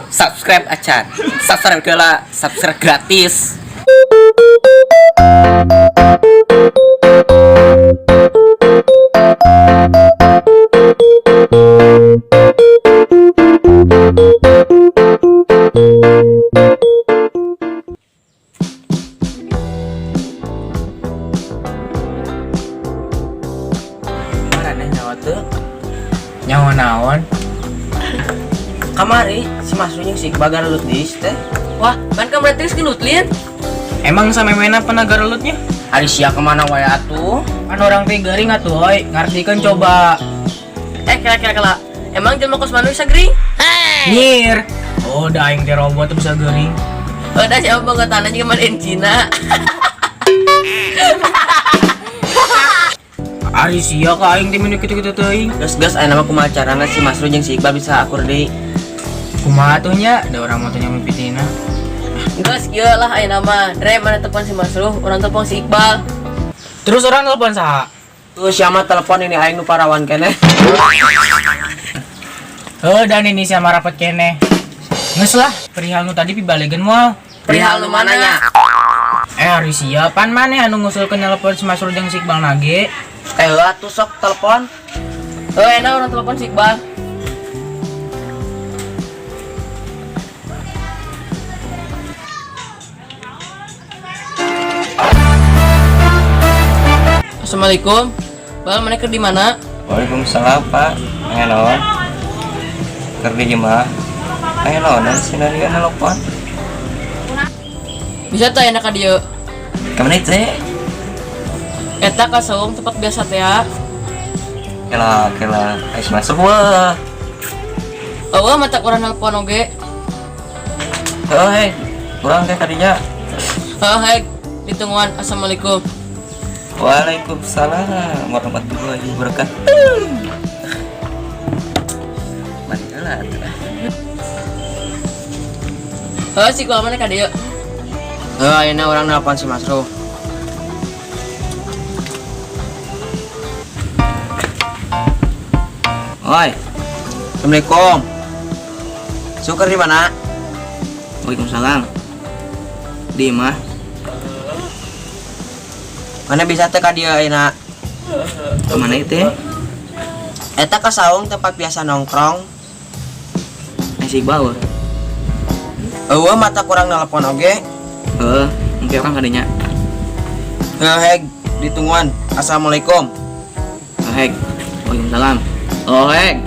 Subscribe aja. Subscribe gala, subscribe gratis. Mana nyawa tuh? Nyawa naon? Kamari si Mas Runying si bagar lut dis teh. Wah, kan kamu berarti gelut lin. Emang sampe mana penegak relutnya? Ari sia kemana wae atuh? Kan orang teh garing atuh, oi. Ngartikeun coba. Kela. Emang jelma kos manusia gering? Nyir. Oh, da aing teh robot bisa garing. Udah siapa bangga tanah juga main Cina. Ari sia ka aing teh minum kitu-kitu teuing. Gas aya nama kumaha carana si Mas Runying si Iqbal bisa akur deui. Kumaha atuh nya? Da urang mah teh nya mipitina. Enggak kieu lah aya nama. Dre mana telepon si Masruh, orang telepon si Iqbal. Terus orang telepon saha? Tuh siapa telepon ini aing nu parawan keneh. Dan ini sama rapat kene. Nges lah, perihal nu tadi pibalegeun moal. Perihal nu mananya? Ari sia pan maneh anu ngusulkeun telepon si Mas Runying si Iqbal nage. Atuh sok telepon. Enak orang telepon si Iqbal. Assalamualaikum. Bal, mana kerja di mana? Waalaikumsalam Pak. Ayo naon? Kerja di mana? Ayo naon dan sinario nelpon. Bisa tanya enak dia. Kemana itu? Eta ka saung tempat biasa teh. Kela, ayo masuk wah. Eueuh mata urang nelpon oge. Oh hei, kurang teh kadinya. Hei, ditungguan. Assalamualaikum. Waalaikumsalam warahmatullahi wabarakatuh. Manila. Si gua mana ka dia? Ayeuna urang nelpon si Mas Ruh. Oi. Assalamualaikum. Suker di mana? Waalaikumsalam. Di mah. Mana bisa teh ka dieu ayeuna? Kemana itu? Eta ka saung tempat biasa nongkrong. Masih bawah. Eueuh mata kurang nelpon oge. Mungkin orang kadinya. Heg, ditungguan. Assalamualaikum. Hei, waalaikumsalam. Oh hei.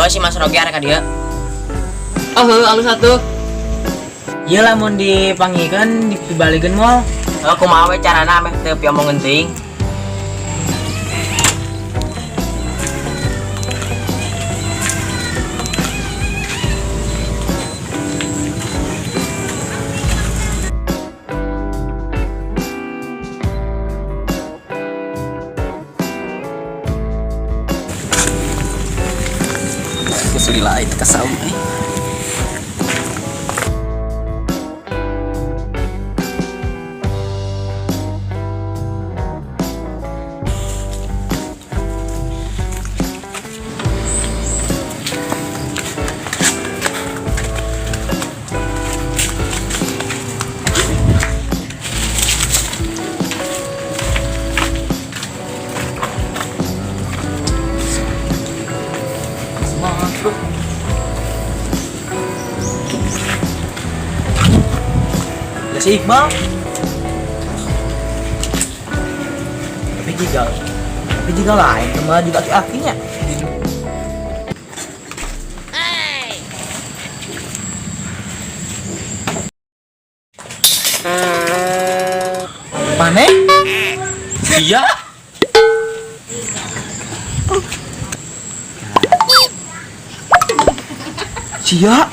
Si Mas Rogi arek ka dieu. Alus satu. Ieu lamun dipanggikeun dibalegeun moal. Kumaha we carana ameh teu piomong geuting. Kesulilah itu kasam. Si Iqbal. Tapi jika lain kemana juga aki-akinya. Pane? Iya. Sia.